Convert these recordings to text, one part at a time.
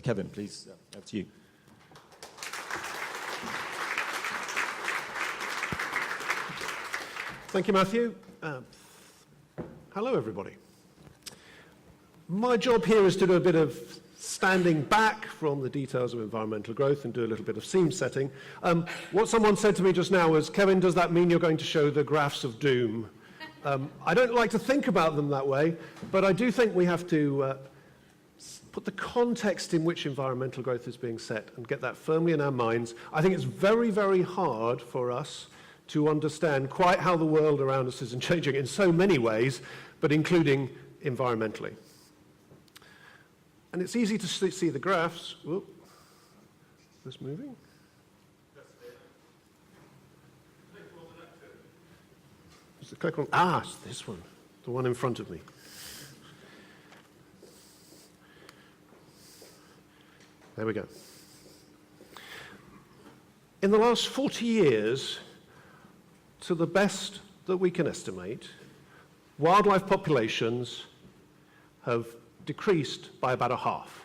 Kevin, please, over to you. Thank you, Matthew. Hello, everybody. My job here is to do a bit of standing back from the details of environmental growth and do a little bit of scene setting. What someone said to me just now was, Kevin, does that mean you're going to show the graphs of doom? I don't like to think about them that way, but I do think we have to put the context in which environmental growth is being set and get that firmly in our minds. I think it's very, very hard for us to understand quite how the world around us isn't changing in so many ways, but including environmentally. And it's easy to see the graphs. Whoop. Is this moving? Is the click on? Ah, it's this one, the one in front of me. There we go. In the last 40 years, to the best that we can estimate, wildlife populations have decreased by about a half.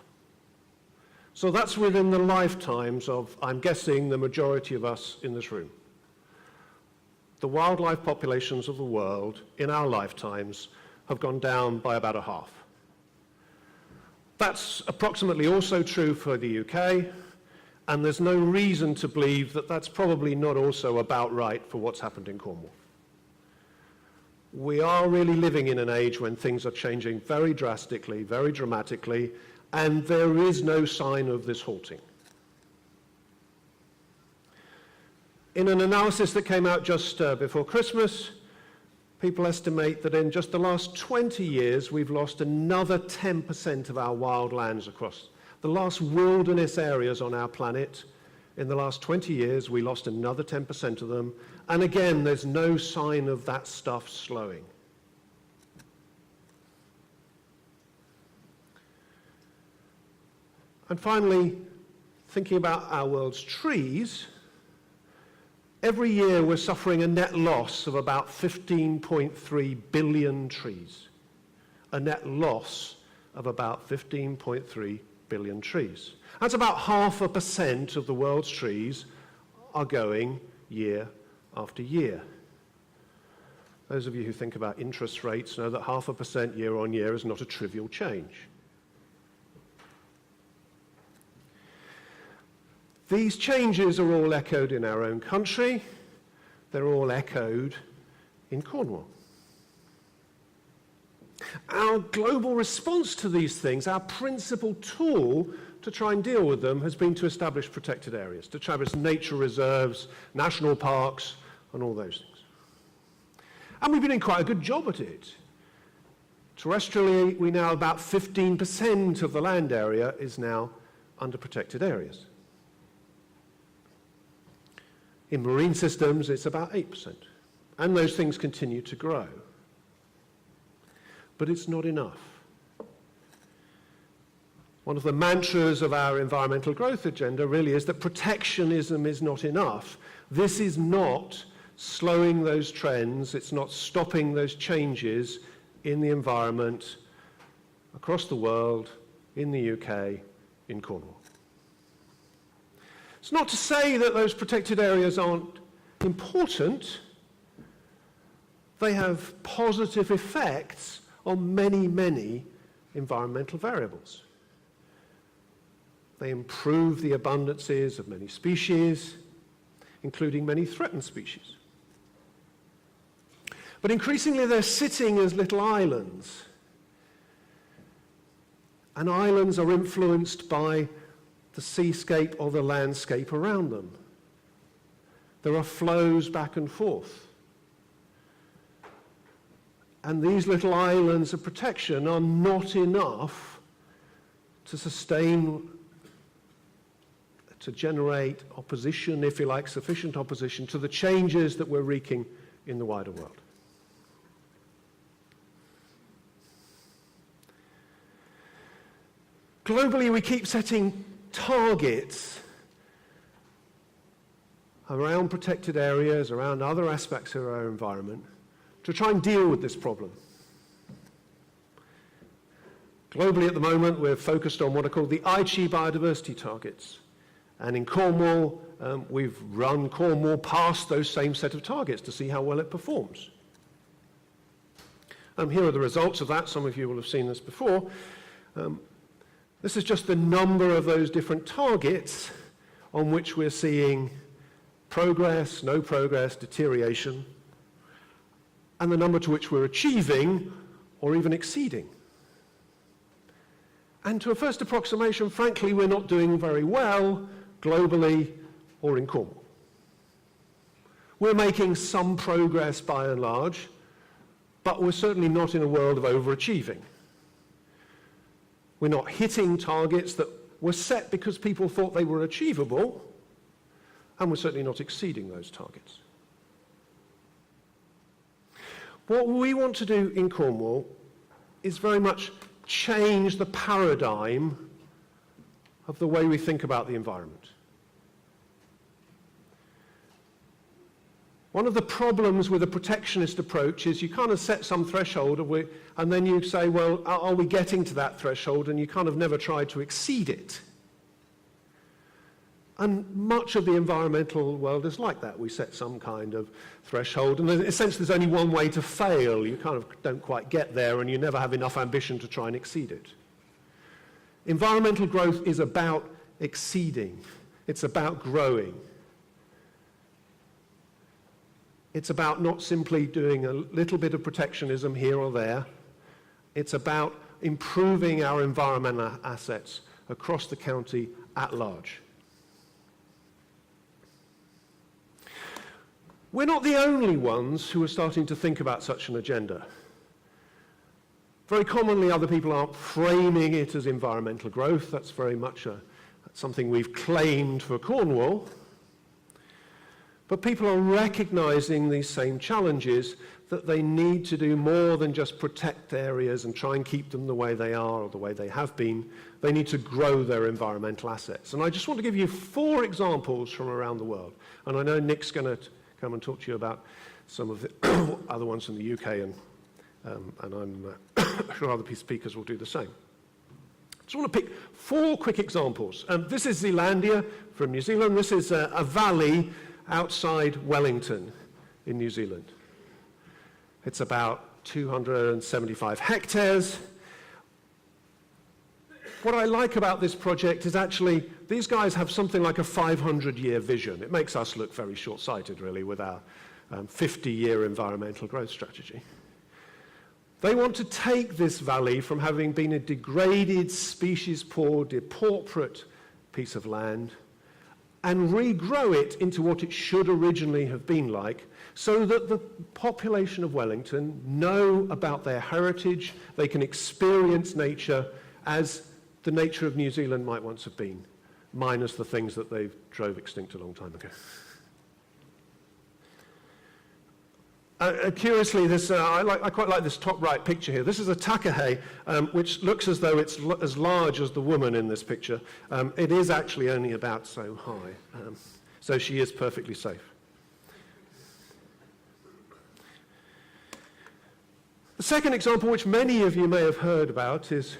So that's within the lifetimes of, I'm guessing, the majority of us in this room. The wildlife populations of the world in our lifetimes have gone down by about a half. That's approximately also true for the UK, and there's no reason to believe that that's probably not also about right for what's happened in Cornwall. We are really living in an age when things are changing very drastically, very dramatically, and there is no sign of this halting. In an analysis that came out just before Christmas, people estimate that in just the last 20 years, we've lost another 10% of our wild lands across the last wilderness areas on our planet. In the last 20 years, we lost another 10% of them. And again, there's no sign of that stuff slowing. And finally, thinking about our world's trees, every year we're suffering a net loss of about 15.3 billion trees. A net loss of about 15.3 billion trees. That's about 0.5% of the world's trees are going year after year. Those of you who think about interest rates know that 0.5% year on year is not a trivial change. These changes are all echoed in our own country. They're all echoed in Cornwall. Our global response to these things, our principal tool to try and deal with them, has been to establish protected areas, to establish nature reserves, national parks, and all those things. And we've been doing quite a good job at it. Terrestrially, we now about 15% of the land area is now under protected areas. In marine systems, it's about 8%. And those things continue to grow. But it's not enough. One of the mantras of our environmental growth agenda really is that protectionism is not enough. This is not slowing those trends. It's not stopping those changes in the environment across the world, in the UK, in Cornwall. It's not to say that those protected areas aren't important. They have positive effects on many, many environmental variables. They improve the abundances of many species, including many threatened species. But increasingly they're sitting as little islands. And islands are influenced by the seascape or the landscape around them. There are flows back and forth. And these little islands of protection are not enough to sustain, to generate opposition, if you like, sufficient opposition to the changes that we're wreaking in the wider world. Globally, we keep setting targets around protected areas, around other aspects of our environment, to try and deal with this problem. Globally at the moment, we're focused on what are called the Aichi biodiversity targets. And in Cornwall, we've run Cornwall past those same set of targets to see how well it performs. Here are the results of that. Some of you will have seen this before. This is just the number of those different targets on which we're seeing progress, no progress, deterioration, and the number to which we're achieving or even exceeding. And to a first approximation, frankly, we're not doing very well globally or in Cornwall. We're making some progress by and large, but we're certainly not in a world of overachieving. We're not hitting targets that were set because people thought they were achievable, and we're certainly not exceeding those targets. What we want to do in Cornwall is very much change the paradigm of the way we think about the environment. One of the problems with a protectionist approach is you kind of set some threshold and then you say, well, are we getting to that threshold? And you kind of never try to exceed it. And much of the environmental world is like that. We set some kind of threshold, and essentially there's only one way to fail. You kind of don't quite get there, and you never have enough ambition to try and exceed it. Environmental growth is about exceeding. It's about growing. It's about not simply doing a little bit of protectionism here or there. It's about improving our environmental assets across the county at large. We're not the only ones who are starting to think about such an agenda. Very commonly, other people aren't framing it as environmental growth. That's very much something we've claimed for Cornwall. But people are recognizing these same challenges, that they need to do more than just protect areas and try and keep them the way they are or the way they have been. They need to grow their environmental assets. And I just want to give you 4 examples from around the world. And I know Nick's going to come and talk to you about some of the other ones from the UK, and I'm sure other speakers will do the same. I just want to pick 4 quick examples. This is Zealandia from New Zealand. This is a valley outside Wellington in New Zealand. It's about 275 hectares. What I like about this project is actually these guys have something like a 500-year vision. It makes us look very short-sighted, really, with our 50-year environmental growth strategy. They want to take this valley from having been a degraded, species-poor, depauperate piece of land and regrow it into what it should originally have been like, so that the population of Wellington know about their heritage, they can experience nature as the nature of New Zealand might once have been, minus the things that they drove extinct a long time ago. Curiously, I quite like this top right picture here. This is a takahe, which looks as though it's as large as the woman in this picture. It is actually only about so high, so she is perfectly safe. The second example, which many of you may have heard about, is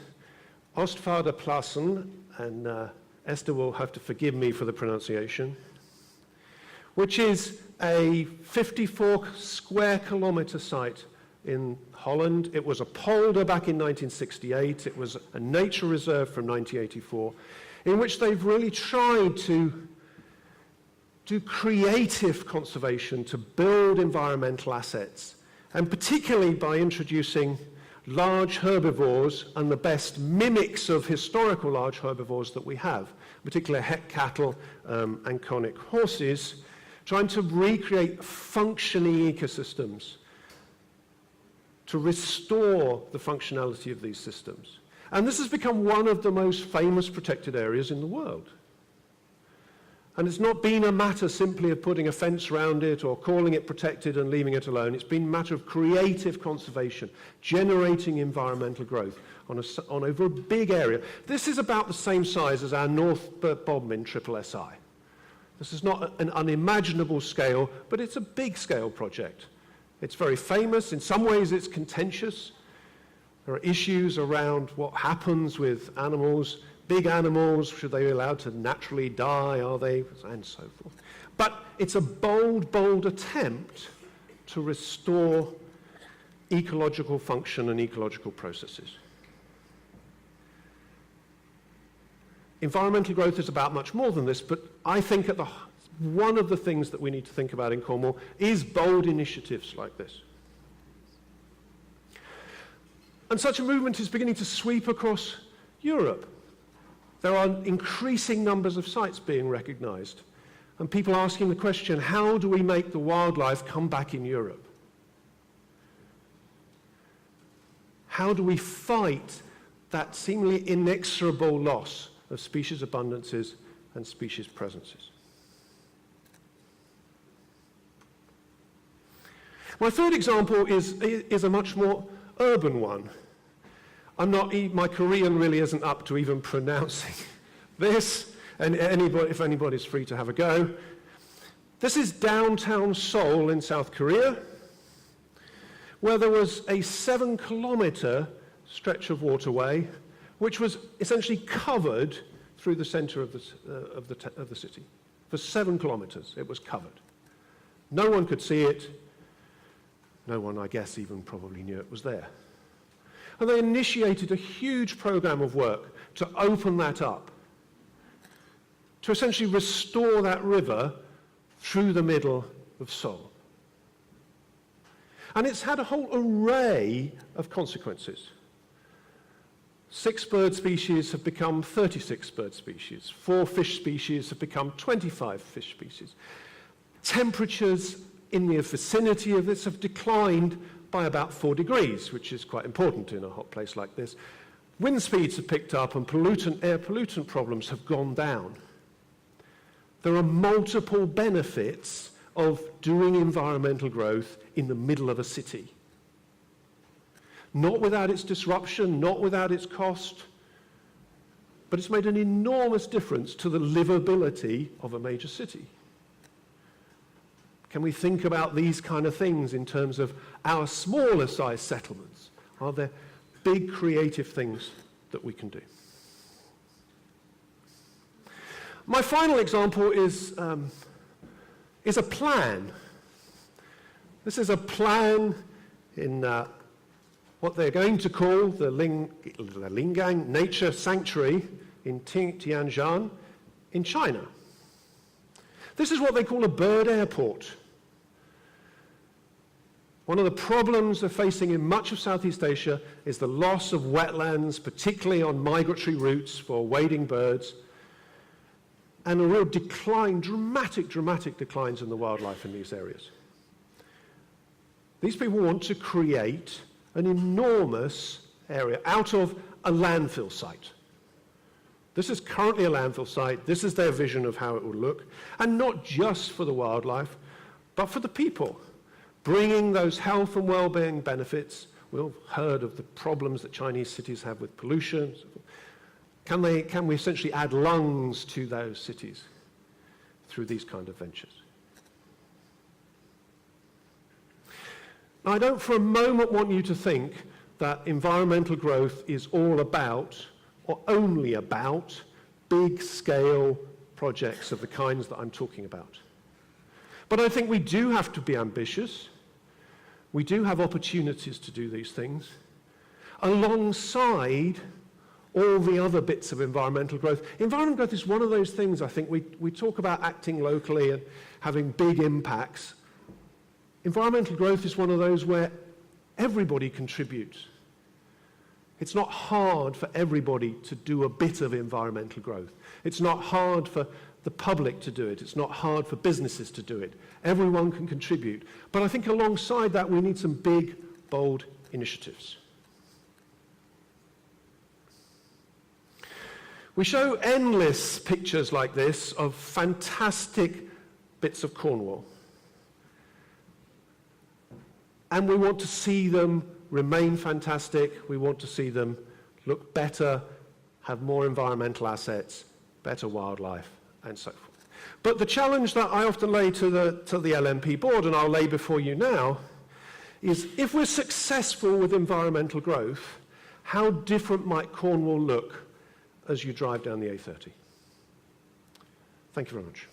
Ostvaarderplassen, and Esther will have to forgive me for the pronunciation, which is a 54 square kilometre site in Holland. It was a polder back in 1968. It was a nature reserve from 1984, in which they've really tried to do creative conservation, to build environmental assets, and particularly by introducing large herbivores and the best mimics of historical large herbivores that we have, particularly het cattle and conic horses, trying to recreate functioning ecosystems to restore the functionality of these systems. And this has become one of the most famous protected areas in the world. And it's not been a matter simply of putting a fence around it or calling it protected and leaving it alone. It's been a matter of creative conservation, generating environmental growth on over a big area. This is about the same size as our North Bob in SSSI. This is not an unimaginable scale, but it's a big scale project. It's very famous. In some ways it's contentious. There are issues around what happens with animals, big animals, should they be allowed to naturally die, are they, and so forth. But it's a bold, bold attempt to restore ecological function and ecological processes. Environmental growth is about much more than this, but I think one of the things that we need to think about in Cornwall is bold initiatives like this. And such a movement is beginning to sweep across Europe. There are increasing numbers of sites being recognized, and people asking the question, how do we make the wildlife come back in Europe? How do we fight that seemingly inexorable loss of species abundances and species presences? My third example is a much more urban one. My Korean really isn't up to even pronouncing this, and if anybody's free to have a go. This is downtown Seoul in South Korea, where there was a 7-kilometer stretch of waterway which was essentially covered through the center of the city. For 7 kilometers it was covered. No one could see it. No one, I guess, even probably knew it was there. And they initiated a huge program of work to open that up, to essentially restore that river through the middle of Seoul. And it's had a whole array of consequences. 6 bird species have become 36 bird species. 4 fish species have become 25 fish species. Temperatures in the vicinity of this have declined by about 4 degrees, which is quite important in a hot place like this. Wind speeds have picked up and air pollutant problems have gone down. There are multiple benefits of doing environmental growth in the middle of a city. Not without its disruption, not without its cost, but it's made an enormous difference to the livability of a major city. Can we think about these kind of things in terms of our smaller size settlements? Are there big creative things that we can do? My final example is a plan. This is a plan in what they're going to call the Lingang Nature Sanctuary in Tianjin in China. This is what they call a bird airport. One of the problems they're facing in much of Southeast Asia is the loss of wetlands, particularly on migratory routes for wading birds, and a real decline, dramatic declines in the wildlife in these areas. These people want to create an enormous area out of a landfill site. This is currently a landfill site. This is their vision of how it will look, and not just for the wildlife, but for the people, bringing those health and well-being benefits. We've heard of the problems that Chinese cities have with pollution. Can we essentially add lungs to those cities through these kind of ventures? Now, I don't for a moment want you to think that environmental growth is all about, or only about, big-scale projects of the kinds that I'm talking about. But I think we do have to be ambitious. We do have opportunities to do these things, alongside all the other bits of environmental growth. Environmental growth is one of those things, I think, we talk about acting locally and having big impacts. Environmental growth is one of those where everybody contributes. It's not hard for everybody to do a bit of environmental growth. It's not hard for the public to do it. It's not hard for businesses to do it. Everyone can contribute. But I think alongside that, we need some big, bold initiatives. We show endless pictures like this of fantastic bits of Cornwall. And we want to see them remain fantastic. We want to see them look better, have more environmental assets, better wildlife, and so forth. But the challenge that I often lay to the LMP board, and I'll lay before you now, is if we're successful with environmental growth, how different might Cornwall look as you drive down the A30? Thank you very much.